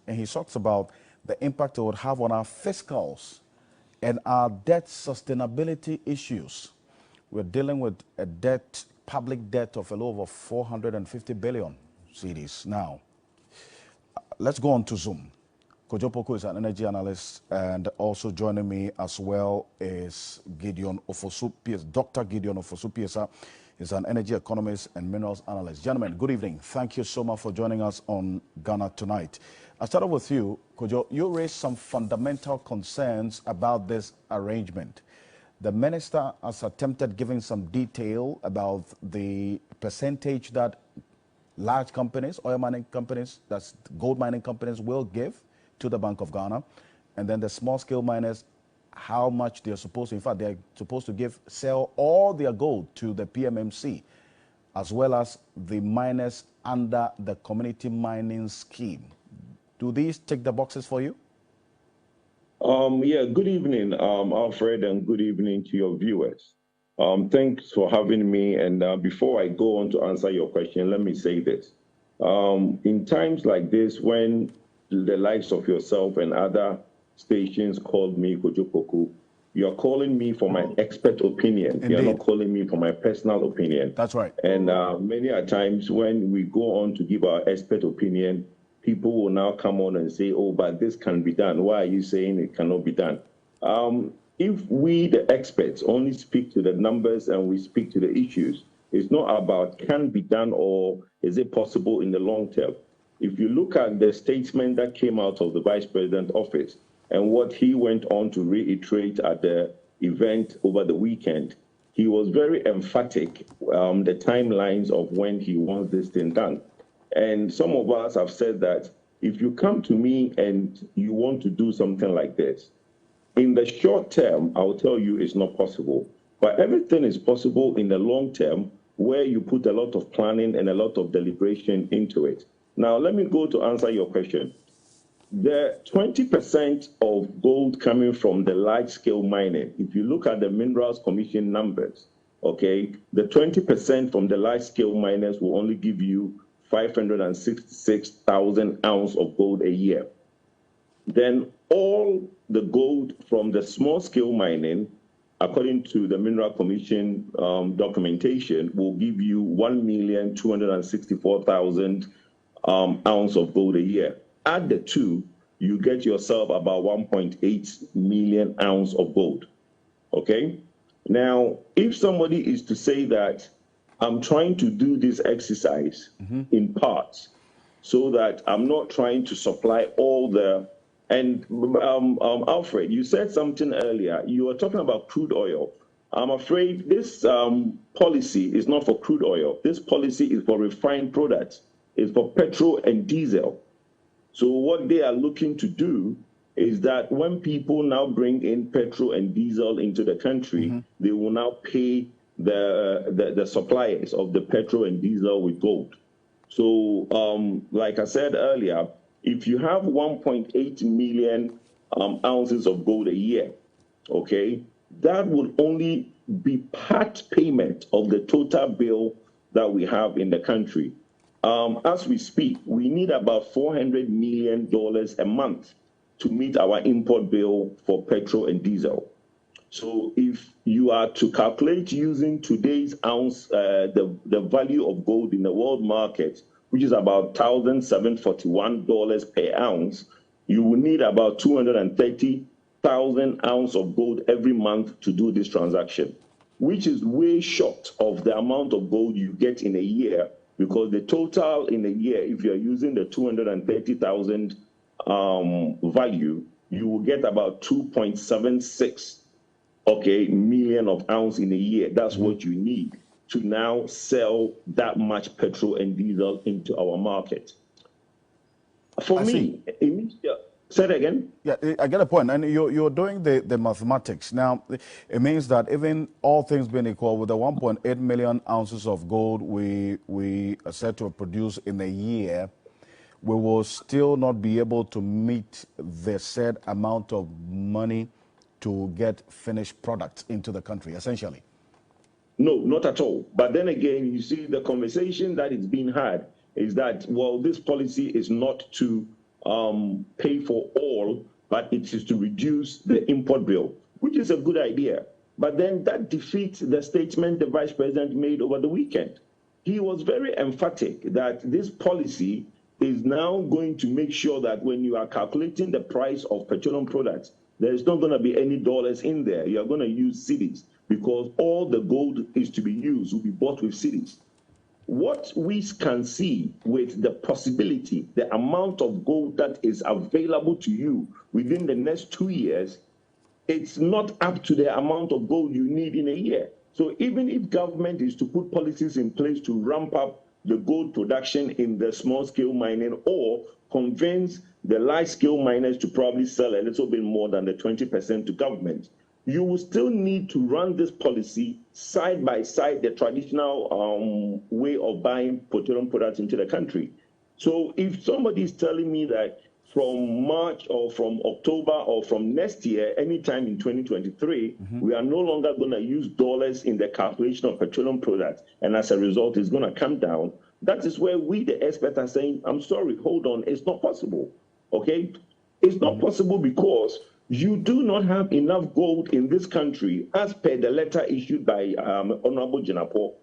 and he talks about the impact it would have on our fiscals and our debt sustainability issues. We're dealing with a debt, public debt of a little over 450 billion cedis now. Let's go on to Zoom. Poku is an energy analyst, and also joining me as well is Gideon Ofosu-Piesa. Dr. Gideon Ofosu-Piesa is an energy economist and minerals analyst. Gentlemen, good evening. Thank you so much for joining us on Ghana Tonight. I started with you, Kwadwo. You raised some fundamental concerns about this arrangement. The minister has attempted giving some detail about the percentage that large companies, oil mining companies, that's gold mining companies will give to the Bank of Ghana, and then the small-scale miners, how much they're supposed to, in fact, they're supposed to sell all their gold to the PMMC, as well as the miners under the community mining scheme. Do these tick the boxes for you? Yeah, good evening, Alfred, and good evening to your viewers. Thanks for having me. And before I go on to answer your question, let me say this. In times like this, when the likes of yourself and other stations called me Poku, you're calling me for my expert opinion. Indeed. You're not calling me for my personal opinion. That's right. And many a times when we go on to give our expert opinion, people will now come on and say, oh, but this can be done. Why are you saying it cannot be done? If we, the experts, only speak to the numbers and we speak to the issues, it's not about can be done or is it possible in the long term. If you look at the statement that came out of the Vice President's office and what he went on to reiterate at the event over the weekend, he was very emphatic the timelines of when he wants this thing done. And some of us have said that if you come to me and you want to do something like this, in the short term, I'll tell you it's not possible. But everything is possible in the long term where you put a lot of planning and a lot of deliberation into it. Now, let me go to answer your question. The 20% of gold coming from the large-scale mining, if you look at the Minerals Commission numbers, okay, the 20% from the large-scale miners will only give you 566,000 ounces of gold a year. Then all the gold from the small-scale mining, according to the Mineral Commission documentation, will give you 1,264,000 ounce of gold a year. Add the two, you get yourself about 1.8 million ounce of gold. Okay? Now, if somebody is to say that I'm trying to do this exercise in parts so that I'm not trying to supply all the, and Alfred, you said something earlier. You were talking about crude oil. I'm afraid this policy is not for crude oil. This policy is for refined products. It's for petrol and diesel. So what they are looking to do is that when people now bring in petrol and diesel into the country, they will now pay the suppliers of the petrol and diesel with gold. So like I said earlier, if you have 1.8 million ounces of gold a year, okay, that would only be part payment of the total bill that we have in the country. As we speak, we need about $400 million a month to meet our import bill for petrol and diesel. So if you are to calculate using today's ounce, the value of gold in the world market, which is about $1,741 per ounce, you will need about 230,000 ounces of gold every month to do this transaction, which is way short of the amount of gold you get in a year, because the total in a year, if you're using the 230,000 value, you will get about 2.76 million of ounce in a year. That's what you need to now sell that much petrol and diesel into our market. For me, say it again. Yeah, I get a point. And you're doing the mathematics. Now, it means that even all things being equal, with the 1.8 million ounces of gold we are set to produce in a year, we will still not be able to meet the said amount of money to get finished products into the country, essentially. No, not at all. But then again, you see, the conversation that is being had is that, well, this policy is not to pay for all, but it is to reduce the import bill, which is a good idea. But then that defeats the statement the vice president made over the weekend. He was very emphatic that this policy is now going to make sure that when you are calculating the price of petroleum products, there is not going to be any dollars in there. You are going to use cedis because all the gold is to be used, will be bought with cedis. What we can see with the possibility, the amount of gold that is available to you within the next 2 years, it's not up to the amount of gold you need in a year. So even if government is to put policies in place to ramp up the gold production in the small scale mining or convince the large scale miners to probably sell a little bit more than the 20% to government, you will still need to run this policy side by side the traditional way of buying petroleum products into the country. So if somebody is telling me that from March or from October or from next year, anytime in 2023, we are no longer going to use dollars in the calculation of petroleum products, and as a result, it's going to come down, that is where we, the experts, are saying, I'm sorry, hold on, it's not possible, okay? It's not possible because you do not have enough gold in this country, as per the letter issued by Honorable Jinapo,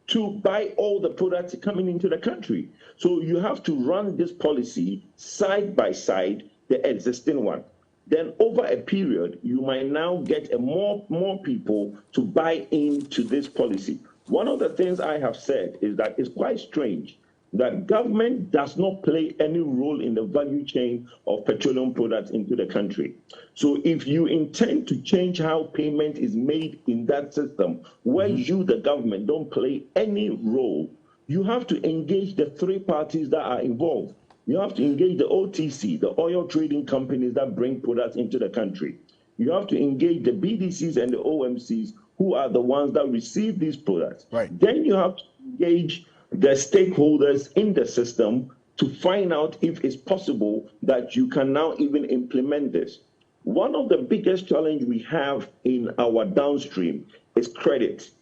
to buy all the products coming into the country. So you have to run this policy side by side, the existing one. Then over a period, you might now get more people to buy into this policy. One of the things I have said is that it's quite strange that government does not play any role in the value chain of petroleum products into the country. So if you intend to change how payment is made in that system, where you, the government, don't play any role, you have to engage the three parties that are involved. You have to engage the OTC, the oil trading companies that bring products into the country. You have to engage the BDCs and the OMCs, who are the ones that receive these products. Right. Then you have to engage the stakeholders in the system to find out if it's possible that you can now even implement this. One of the biggest challenges we have in our downstream is credit.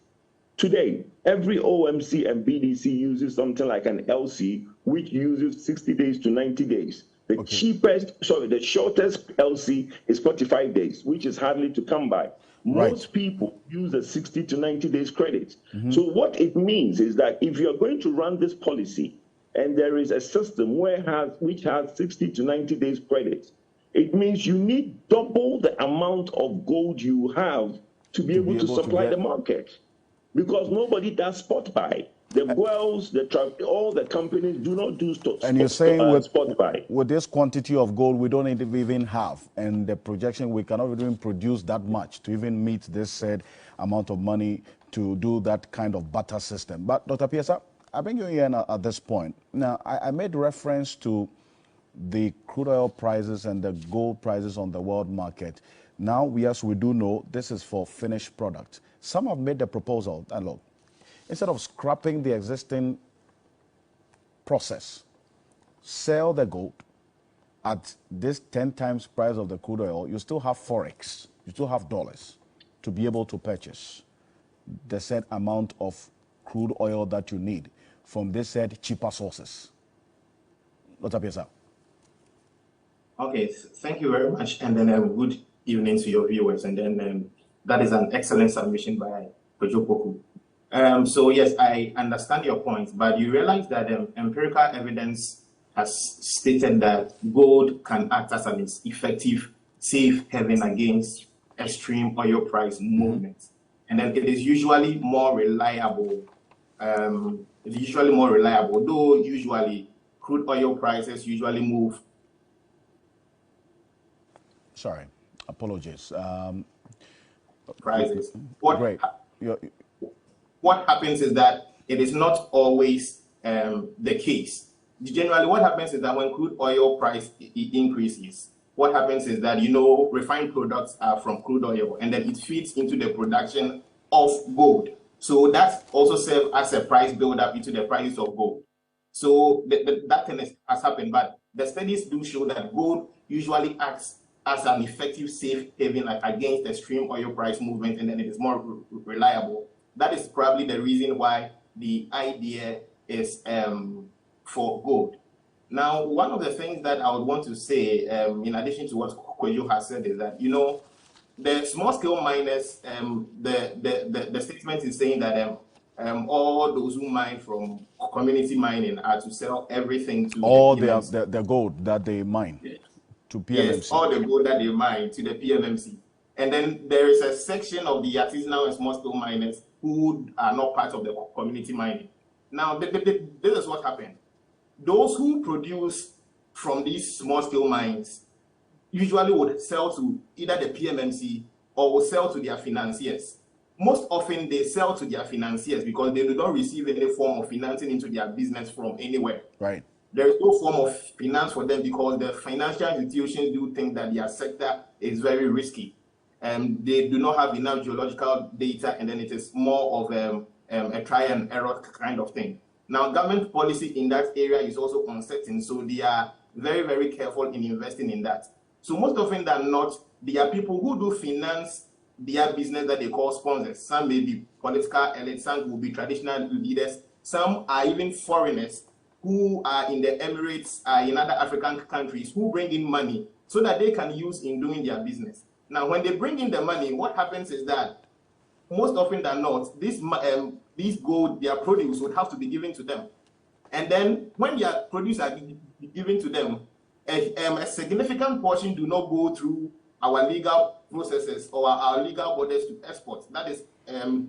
Today, every OMC and BDC uses something like an LC, which uses 60 days to 90 days. The shortest LC is 45 days, which is hardly to come by. Most people use a 60 to 90 days credit. So what it means is that if you're going to run this policy and there is a system which has 60 to 90 days credit, it means you need double the amount of gold you have to be able to supply the market, because nobody does spot buy. The wells, all the companies do not do spot buy. And you're saying with this quantity of gold we don't even have, and the projection, we cannot even produce that much to even meet this said amount of money to do that kind of barter system. But Dr. Piesa, I bring you in at this point. Now, I made reference to the crude oil prices and the gold prices on the world market. Now, yes, we do know this is for finished product. Some have made the proposal, and look, instead of scrapping the existing process, sell the gold at this 10 times price of the crude oil, you still have forex, you still have dollars to be able to purchase the said amount of crude oil that you need from this said cheaper sources. Dr. Piesa. Okay, thank you very much, and then good evening to your viewers. And then that is an excellent submission by Poku. So yes, I understand your point, but you realize that empirical evidence has stated that gold can act as an effective safe haven against extreme oil price movements, and then it is usually more reliable. Though usually crude oil prices usually move. Sorry, apologies. Prices. What happens is that it is not always the case. Generally, what happens is that when crude oil price increases, what happens is that, refined products are from crude oil, and then it feeds into the production of gold. So that also serves as a price build-up into the prices of gold. So that thing has happened, but the studies do show that gold usually acts as an effective safe haven against extreme oil price movement, and then it is more reliable. That is probably the reason why the idea is for gold. Now, one of the things that I would want to say, in addition to what Kwadwo has said, is that, you know, the small-scale miners, the statement is saying that all those who mine from community mining are to sell everything to all the gold that they mine to PMMC. Yes, all the gold that they mine to the PMMC. And then there is a section of the artisanal and small-scale miners who are not part of the community mining. Now, this is what happened. Those who produce from these small-scale mines usually would sell to either the PMMC or will sell to their financiers. Most often, they sell to their financiers because they do not receive any form of financing into their business from anywhere. Right. There is no form of finance for them because the financial institutions do think that their sector is very risky. They do not have enough geological data, and then it is more of a try and error kind of thing. Now, government policy in that area is also uncertain, so they are very, very careful in investing in that. So most often than not, there are people who do finance their business that they call sponsors. Some may be political elites, some will be traditional leaders, some are even foreigners who are in the Emirates, in other African countries, who bring in money so that they can use in doing their business. Now, when they bring in the money, what happens is that most often than not, these gold, their produce would have to be given to them. And then when their produce are given to them, a significant portion do not go through our legal processes or our legal borders to export. That is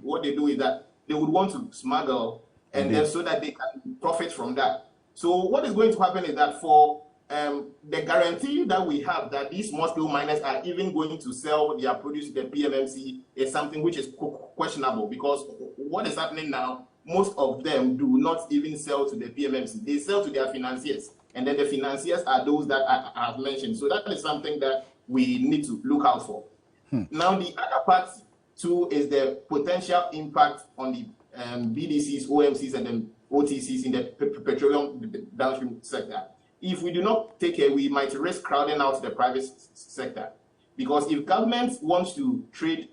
what they do is that they would want to smuggle and then so that they can profit from that. So what is going to happen is that for the guarantee that we have that these small-scale miners are even going to sell their produce to the PMMC is something which is questionable, because what is happening now, most of them do not even sell to the PMMC. They sell to their financiers, and then the financiers are those that I have mentioned. So that is something that we need to look out for. Now, the other part too is the potential impact on the BDCs, OMCs, and then OTCs in the petroleum downstream sector. If we do not take care, we might risk crowding out the private sector. Because if government wants to trade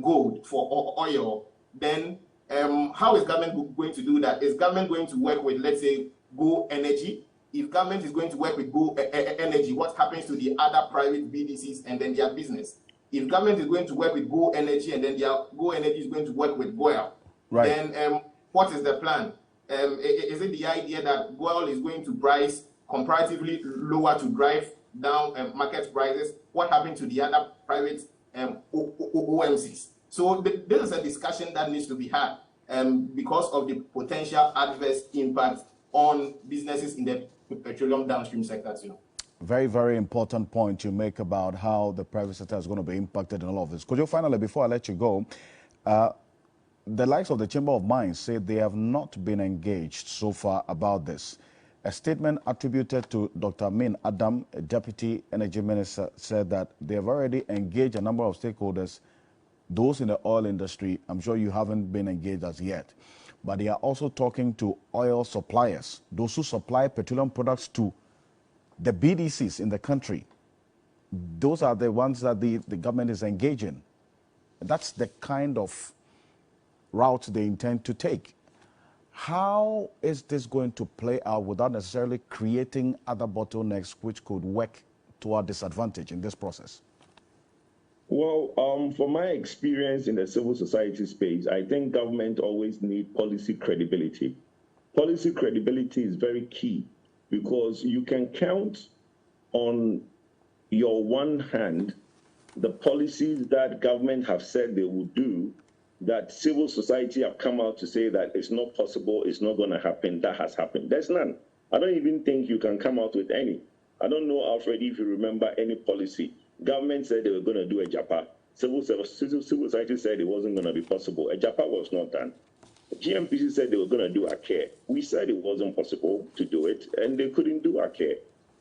gold for oil, then how is government going to do that? Is government going to work with, let's say, Go Energy? If government is going to work with Go Energy, what happens to the other private BDCs and then their business? If government is going to work with Go Energy and then Go Energy is going to work with Gov't, right, then what is the plan? Is it the idea that Gov't is going to price comparatively lower to drive down market prices? What happened to the other private OMCs? So this is a discussion that needs to be had because of the potential adverse impact on businesses in the petroleum downstream sector too. Very, very important point you make about how the private sector is going to be impacted in all of this. Could you finally, before I let you go, the likes of the Chamber of Mines say they have not been engaged so far about this. A statement attributed to Dr. Min Adam, a Deputy Energy Minister, said that they have already engaged a number of stakeholders, those in the oil industry. I'm sure you haven't been engaged as yet. But they are also talking to oil suppliers, those who supply petroleum products to the BDCs in the country. Those are the ones that the government is engaging. That's the kind of route they intend to take. How is this going to play out without necessarily creating other bottlenecks which could work to our disadvantage in this process? Well, from my experience in the civil society space, I think government always need policy credibility. Policy credibility is very key because you can count on your one hand the policies that government have said they will do, that civil society have come out to say that it's not possible, it's not going to happen, that has happened. There's none. I don't even think you can come out with any. I don't know, Alfred, if you remember any policy. Government said they were going to do a JAPA. Civil society said it wasn't going to be possible. A JAPA was not done. GMPC said they were going to do a care. We said it wasn't possible to do it, and they couldn't do a care.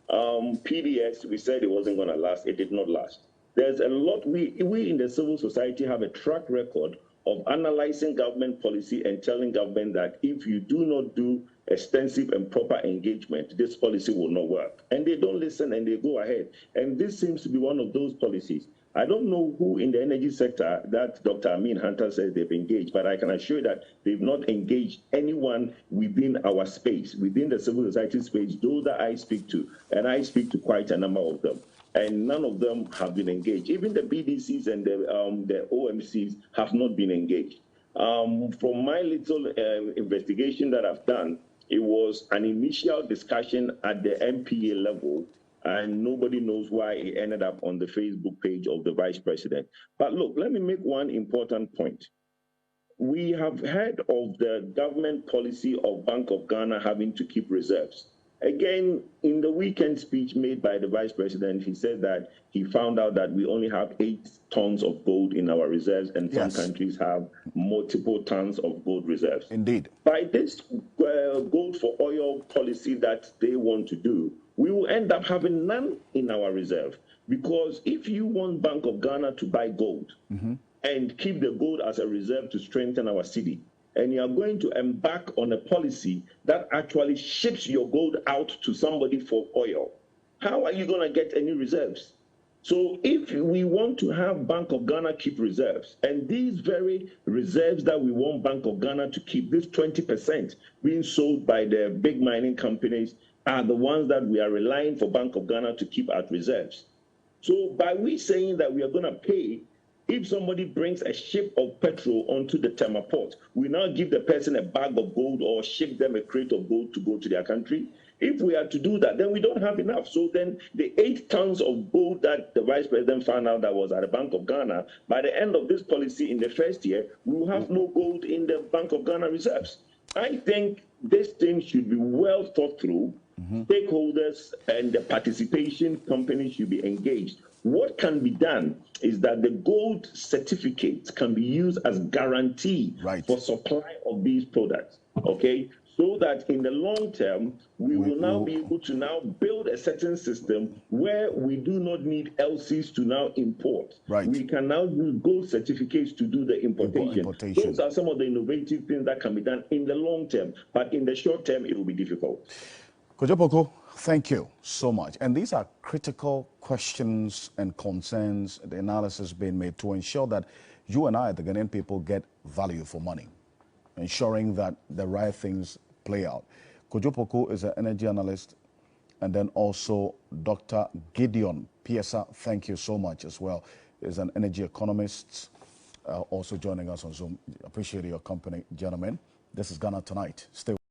PDS, we said it wasn't going to last. It did not last. There's a lot. We in the civil society have a track record of analyzing government policy and telling government that if you do not do extensive and proper engagement, this policy will not work. And they don't listen and they go ahead. And this seems to be one of those policies. I don't know who in the energy sector that Dr. Amin Hunter says they've engaged, but I can assure you that they've not engaged anyone within our space, within the civil society space, those that I speak to, and I speak to quite a number of them, and none of them have been engaged. Even the BDCs and the OMCs have not been engaged. From my little investigation that I've done, it was an initial discussion at the MPA level, and nobody knows why it ended up on the Facebook page of the Vice President. But look, let me make one important point. We have heard of the government policy of Bank of Ghana having to keep reserves. Again, in the weekend speech made by the Vice President, he said that he found out that we only have 8 tons of gold in our reserves, and some countries have multiple tons of gold reserves. Indeed. By this gold for oil policy that they want to do, we will end up having none in our reserve. Because if you want Bank of Ghana to buy gold and keep the gold as a reserve to strengthen our city, and you are going to embark on a policy that actually ships your gold out to somebody for oil, how are you going to get any reserves? So if we want to have Bank of Ghana keep reserves, and these very reserves that we want Bank of Ghana to keep, this 20% being sold by the big mining companies, are the ones that we are relying for Bank of Ghana to keep at reserves. So by we saying that we are going to pay, if somebody brings a ship of petrol onto the Tema port, we now give the person a bag of gold or ship them a crate of gold to go to their country. If we are to do that, then we don't have enough. So then the 8 tons of gold that the Vice President found out that was at the Bank of Ghana, by the end of this policy in the first year, we will have no gold in the Bank of Ghana reserves. I think this thing should be well thought through. Stakeholders and the participation companies should be engaged. What can be done is that the gold certificates can be used as guarantee for supply of these products, okay? So that in the long term, we will now be able to now build a certain system where we do not need LCs to now import. We can now use gold certificates to do the importation. Those are some of the innovative things that can be done in the long term, but in the short term, it will be difficult. Kwadwo Poku, thank you so much. And these are critical questions and concerns, the analysis being made to ensure that you and I, the Ghanaian people, get value for money, ensuring that the right things play out. Kwadwo Poku is an energy analyst, and then also Dr. Gideon Piesa, thank you so much as well, is an energy economist, also joining us on Zoom. Appreciate your company, gentlemen. This is Ghana Tonight. Stay